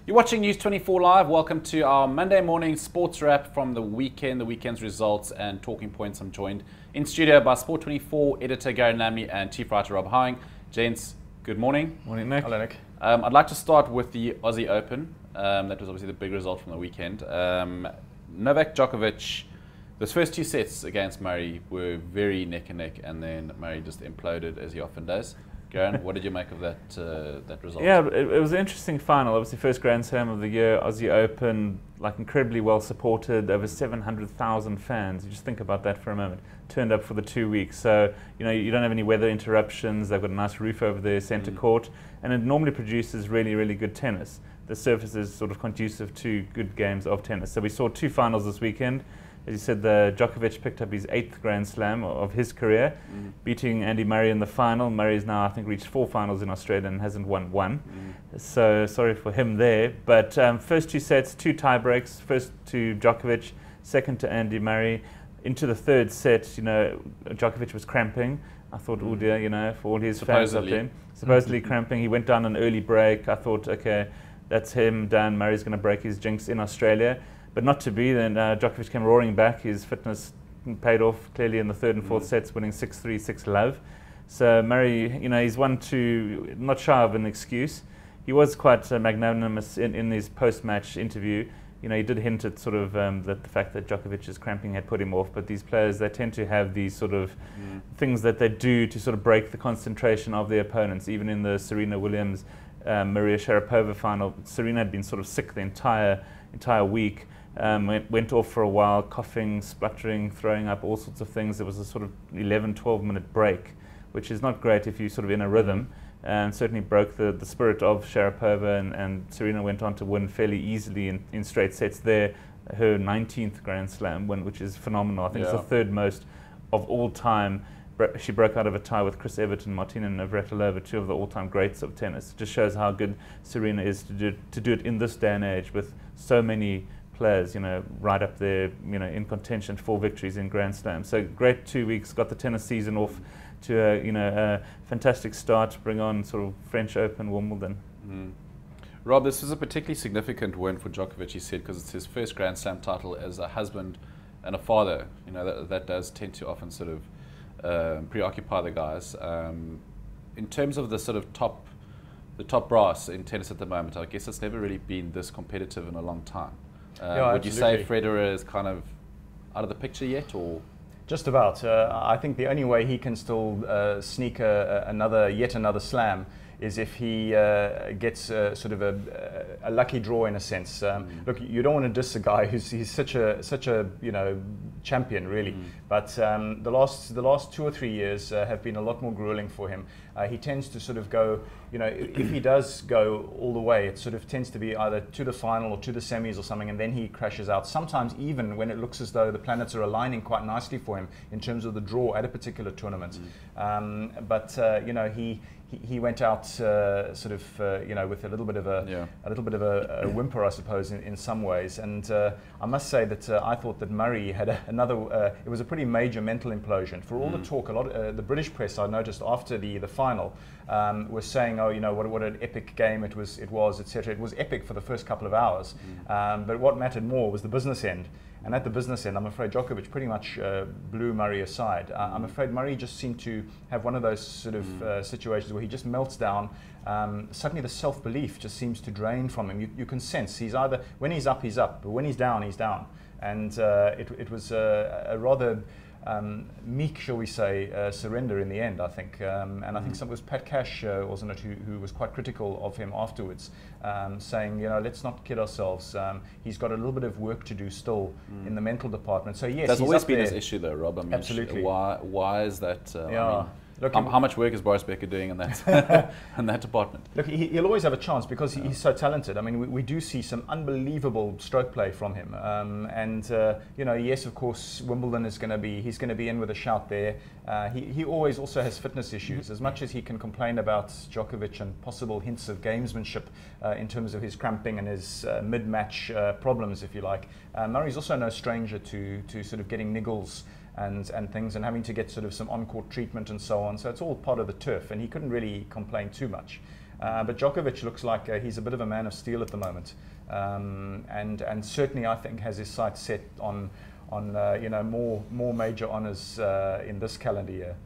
You're watching News 24 Live. Welcome to our Monday morning sports wrap from the weekend, the weekend's results and talking points. I'm joined in studio by Sport 24 editor Gary Lamley and chief writer Rob Howing. Gents, good morning. Morning, Nick. Hello, Nick. I'd like to start with the Aussie Open. That was obviously the big result from the weekend. Novak Djokovic, those first two sets against Murray were very neck and neck, and then Murray just imploded as he often does. Garen, what did you make of that result? Yeah, it was an interesting final. Obviously, first Grand Slam of the year, Aussie Open, like incredibly well supported, over 700,000 fans. You just think about that for a moment. Turned up for the 2 weeks, so you don't have any weather interruptions. They've got a nice roof over their centre court, and it normally produces really, really good tennis. The surface is sort of conducive to good games of tennis. So we saw two finals this weekend. As you said, Djokovic picked up his 8th Grand Slam of his career, beating Andy Murray in the final. Murray's now, I think, reached 4 finals in Australia and hasn't won one. So sorry for him there. But first two sets, 2 tie breaks. First to Djokovic, second to Andy Murray. Into the third set, Djokovic was cramping. I thought, oh dear, for all his fans up there. Supposedly cramping. He went down an early break. I thought, okay, that's him done. Murray's going to break his jinx in Australia. But not to be. Then Djokovic came roaring back. His fitness paid off clearly in the third and fourth sets, winning 6-3, 6-love. So Murray, he's one to not shy of an excuse. He was quite magnanimous in his post-match interview. He did hint at sort of that the fact that Djokovic's cramping had put him off. But these players, they tend to have these sort of things that they do to sort of break the concentration of their opponents. Even in the Serena Williams, Maria Sharapova final, Serena had been sort of sick the entire week. Went off for a while, coughing, spluttering, throwing up, all sorts of things. There was a sort of 11, 12-minute break, which is not great if you're sort of in a rhythm, and certainly broke the spirit of Sharapova, and Serena went on to win fairly easily in straight sets there, her 19th Grand Slam win, which is phenomenal. I think it's the third most of all time. She broke out of a tie with Chris Everton, Martina Navratilova, 2 of the all-time greats of tennis. It just shows how good Serena is to do it in this day and age with so many players, right up there, in contention, 4 victories in Grand Slam. So great 2 weeks, got the tennis season off to a fantastic start to bring on sort of French Open, Wimbledon. Rob, this is a particularly significant win for Djokovic, he said, because it's his first Grand Slam title as a husband and a father. That does tend to often sort of preoccupy the guys. In terms of the sort of the top brass in tennis at the moment, I guess it's never really been this competitive in a long time. Would you say Federer is kind of out of the picture yet, or? Just about. I think the only way he can still sneak yet another slam is if he gets sort of a lucky draw in a sense. Look, you don't want to diss a guy he's such a champion really, but the last 2 or 3 years have been a lot more grueling for him. He tends to sort of go, if he does go all the way, it sort of tends to be either to the final or to the semis or something, and then he crashes out. Sometimes even when it looks as though the planets are aligning quite nicely for him in terms of the draw at a particular tournament. He went out sort of with a little bit of a whimper, I suppose, in some ways. And I must say that I thought that Murray had it was a pretty major mental implosion. For all the talk, a lot the British press, I noticed after the final, was saying, what an epic game it was, etc. It was epic for the first couple of hours, but what mattered more was the business end. And at the business end, I'm afraid Djokovic pretty much blew Murray aside. I'm afraid Murray just seemed to have one of those sort of situations where he just melts down. Suddenly the self-belief just seems to drain from him. You can sense he's either, when he's up, but when he's down, he's down. And it was a rather meek, shall we say, surrender in the end, I think. And I think it was Pat Cash, wasn't it, who was quite critical of him afterwards, saying, let's not kid ourselves. He's got a little bit of work to do still in the mental department. So yes, that's always been his issue, though, Rob. I mean, absolutely. Why is that? Look, how much work is Boris Becker doing in that in that department? Look, he'll always have a chance because he's so talented. I mean, we do see some unbelievable stroke play from him. Yes, of course, Wimbledon he's going to be in with a shout there. He always also has fitness issues. As much as he can complain about Djokovic and possible hints of gamesmanship in terms of his cramping and his mid-match problems, if you like, Murray's also no stranger to sort of getting niggles and things, and having to get sort of some on-court treatment and so on. So it's all part of the turf, and he couldn't really complain too much. But Djokovic looks like he's a bit of a man of steel at the moment, and certainly I think has his sights set on more major honours in this calendar year.